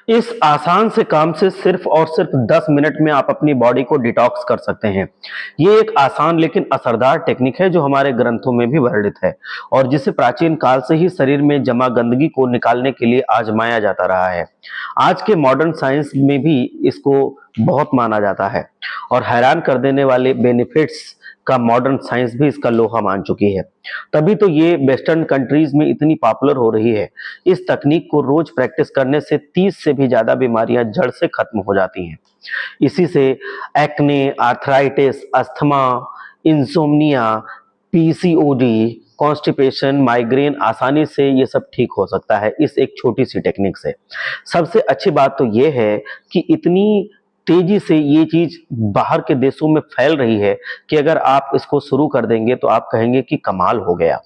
इस आसान से काम से सिर्फ और सिर्फ 10 मिनट में आप अपनी बॉडी को डिटॉक्स कर सकते हैं। ये एक आसान लेकिन असरदार टेक्निक है जो हमारे ग्रंथों में भी वर्णित है और जिसे प्राचीन काल से ही शरीर में जमा गंदगी को निकालने के लिए आजमाया जाता रहा है। आज के मॉडर्न साइंस में भी इसको बहुत माना जाता है और हैरान कर देने वाले बेनिफिट्स का मॉडर्न साइंस भी इसका लोहा मान चुकी है। तभी तो ये वेस्टर्न कंट्रीज में इतनी पॉपुलर हो रही है। इस तकनीक को रोज प्रैक्टिस करने से 30 से भी ज्यादा बीमारियां जड़ से खत्म हो जाती हैं। इसी से acne, arthritis, asthma, insomnia, PCOD, constipation, migraine आसानी से ये सब ठीक हो सकता है इस एक छोटी सी टेक्निक से। सबसे अच्छी बात तो ये है कि इतनी तेजी से ये चीज बाहर के देशों में फैल रही है कि अगर आप इसको शुरू कर देंगे तो आप कहेंगे कि कमाल हो गया।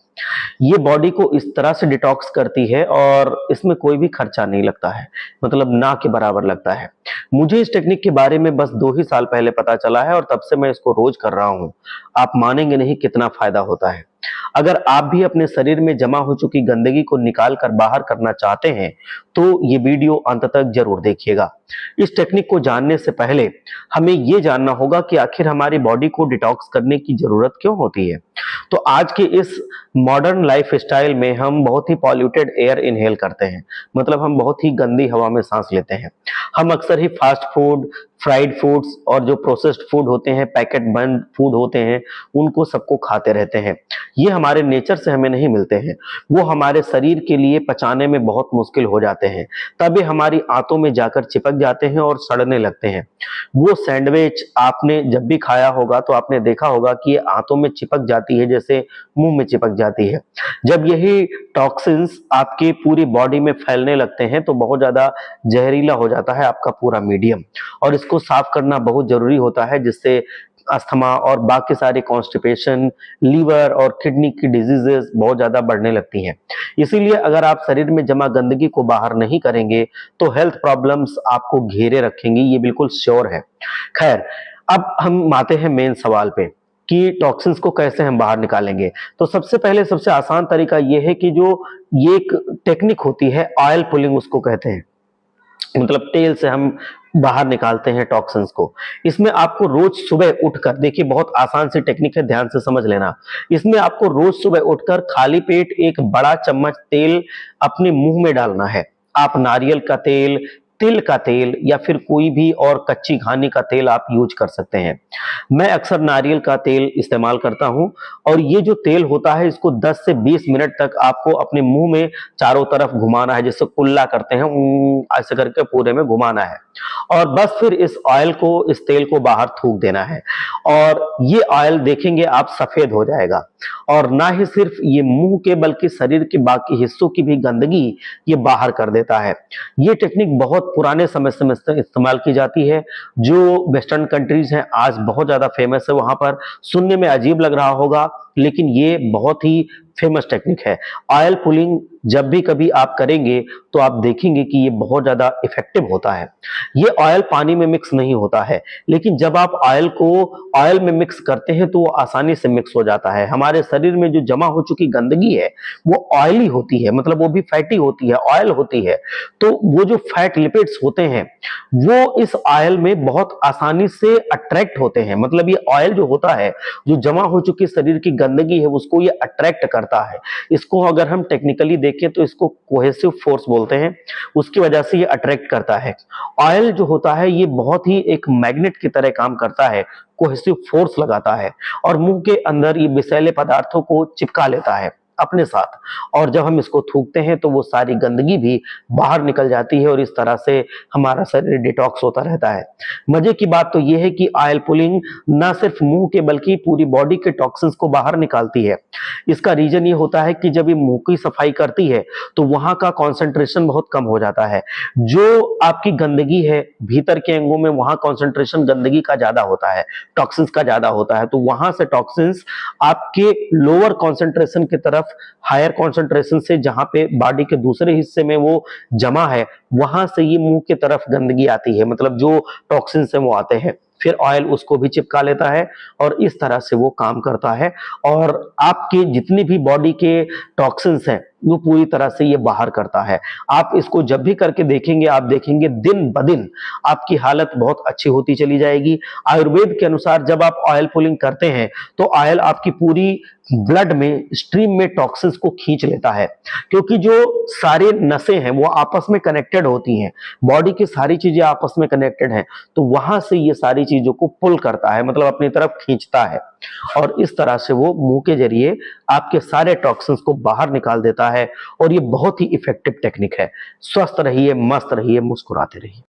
ये बॉडी को इस तरह से डिटॉक्स करती है और इसमें कोई भी खर्चा नहीं लगता है, मतलब ना के बराबर लगता है। मुझे इस टेक्निक के बारे में बस 2 ही साल पहले पता चला है और तब से मैं इसको रोज कर रहा हूँ। आप मानेंगे नहीं कितना फायदा होता है। अगर आप भी अपने शरीर में जमा हो चुकी गंदगी को निकाल कर बाहर करना चाहते हैं तो ये वीडियो अंत तक जरूर देखिएगा। इस टेक्निक को जानने से पहले हमें ये जानना होगा कि आखिर हमारी बॉडी को डिटॉक्स करने की जरूरत क्यों होती है। तो आज के इस मॉडर्न लाइफ स्टाइल में हम बहुत ही पॉल्यूटेड एयर इनहेल करते हैं, मतलब हम बहुत ही गंदी हवा में सांस लेते हैं। हम अक्सर ही फास्ट फूड, फ्राइड फूड्स और जो प्रोसेस्ड फूड होते हैं, पैकेट बंद फूड होते हैं, उनको सबको खाते रहते हैं। ये हमारे नेचर से हमें नहीं मिलते हैं, वो हमारे शरीर के लिए पचाने में बहुत मुश्किल हो जाते हैं, तब ये हमारी आंतों में जाकर चिपक जाते हैं और सड़ने लगते हैं। वो सैंडविच आपने जब भी खाया होगा तो आपने देखा होगा कि ये आंतों में चिपक जाती है, जैसे मुंह में चिपक जाती है। जब यही टॉक्सिन्स आपकी पूरी बॉडी में फैलने लगते हैं तो बहुत ज्यादा जहरीला हो जाता है आपका पूरा मीडियम और इसको साफ करना बहुत जरूरी होता है, जिससे अस्थमा और बाकी सारे कॉन्स्टिपेशन, लीवर और किडनी की डिजीजेस बहुत ज्यादा बढ़ने लगती हैं। इसीलिए अगर आप शरीर में जमा गंदगी को बाहर नहीं करेंगे तो हेल्थ प्रॉब्लम्स आपको घेरे रखेंगी, ये बिल्कुल श्योर है। खैर, अब हम आते हैं मेन सवाल पे कि टॉक्सिन्स को कैसे हम बाहर निकालेंगे। तो सबसे पहले सबसे आसान तरीका ये है कि जो ये एक टेक्निक होती है ऑयल पुलिंग उसको कहते हैं, मतलब तेल से हम बाहर निकालते हैं टॉक्सिन्स को। इसमें आपको रोज सुबह उठकर, देखिए बहुत आसान सी टेक्निक है, ध्यान से समझ लेना। इसमें आपको रोज सुबह उठकर खाली पेट एक बड़ा चम्मच तेल अपने मुंह में डालना है। आप नारियल का तेल, तिल का तेल या फिर कोई भी और कच्ची घानी का तेल आप यूज कर सकते हैं। मैं अक्सर नारियल का तेल इस्तेमाल करता हूं और ये जो तेल होता है इसको 10 से 20 मिनट तक आपको अपने मुंह में चारों तरफ घुमाना है, जैसे कुल्ला करते हैं ऐसे करके पूरे में घुमाना है और बस फिर इस ऑयल को, इस तेल को बाहर थूक देना है और ये ऑयल देखेंगे आप सफेद हो जाएगा और ना ही सिर्फ ये मुंह के बल्कि शरीर के बाकी हिस्सों की भी गंदगी ये बाहर कर देता है। ये टेक्निक बहुत पुराने समय से इस्तेमाल की जाती है। जो वेस्टर्न कंट्रीज हैं आज बहुत ज्यादा फेमस है, वहां पर सुनने में अजीब लग रहा होगा लेकिन ये बहुत ही फेमस टेक्निक है। ऑयल पुलिंग जब भी कभी आप करेंगे तो आप देखेंगे कि ये बहुत ज्यादा इफेक्टिव होता है। ये ऑयल पानी में मिक्स नहीं होता है, लेकिन जब आप ऑयल को ऑयल में मिक्स करते हैं तो वो आसानी से मिक्स हो जाता है। हमारे शरीर में जो जमा हो चुकी गंदगी है वो ऑयली होती है, मतलब वो भी फैटी होती है, ऑयल होती है। तो वो जो फैट लिपिड्स होते हैं वो इस ऑयल में बहुत आसानी से अट्रैक्ट होते हैं, मतलब ये ऑयल जो होता है, जो जमा हो चुकी शरीर की गंदगी है उसको ये अट्रैक्ट करता है। इसको अगर हम टेक्निकली देखें तो इसको कोहेसिव फोर्स बोलते हैं, उसकी वजह से ये अट्रैक्ट करता है। ऑयल जो होता है ये बहुत ही एक मैग्नेट की तरह काम करता है, कोहेसिव फोर्स लगाता है और मुंह के अंदर ये विषैले पदार्थों को चिपका लेता है अपने साथ और जब हम इसको थूकते हैं तो वो सारी गंदगी भी बाहर निकल जाती है और इस तरह से हमारा शरीर डिटॉक्स होता रहता है। मजे की बात तो ये है कि ऑयल पुलिंग ना सिर्फ मुंह के बल्कि पूरी बॉडी के टॉक्सिन्स को बाहर निकालती है। इसका रीजन ये होता है कि जब ये मुंह की सफाई करती है तो वहां का कॉन्सेंट्रेशन बहुत कम हो जाता है। जो आपकी गंदगी है भीतर के अंगों में, वहां कॉन्सेंट्रेशन गंदगी का ज्यादा होता है, टॉक्सिन्स का ज्यादा होता है, तो वहां से टॉक्सिन्स आपके लोअर कॉन्सेंट्रेशन की तरफ हायर कॉन्सेंट्रेशन से, जहां पे बॉडी के दूसरे हिस्से में वो जमा है, वहां से ये मुंह की तरफ गंदगी आती है, मतलब जो टॉक्सिन्स है वो आते हैं। फिर ऑयल उसको भी चिपका लेता है और इस तरह से वो काम करता है और आपके जितने भी बॉडी के टॉक्सिन्स हैं वो पूरी तरह से ये बाहर करता है। आप इसको जब भी करके देखेंगे, आप देखेंगे दिन ब दिन आपकी हालत बहुत अच्छी होती चली जाएगी। आयुर्वेद के अनुसार जब आप ऑयल पुलिंग करते हैं तो ऑयल आपकी पूरी ब्लड में स्ट्रीम में टॉक्सिन्स को खींच लेता है, क्योंकि जो सारे नसें हैं वो आपस में कनेक्टेड होती हैं, बॉडी की सारी चीजें आपस में कनेक्टेड हैं, तो वहां से ये सारी चीजों को पुल करता है, मतलब अपनी तरफ खींचता है और इस तरह से वो मुंह के जरिए आपके सारे टॉक्सिन्स को बाहर निकाल देता है और ये बहुत ही इफेक्टिव टेक्निक है। स्वस्थ रहिए, मस्त रहिए, मुस्कुराते रहिए।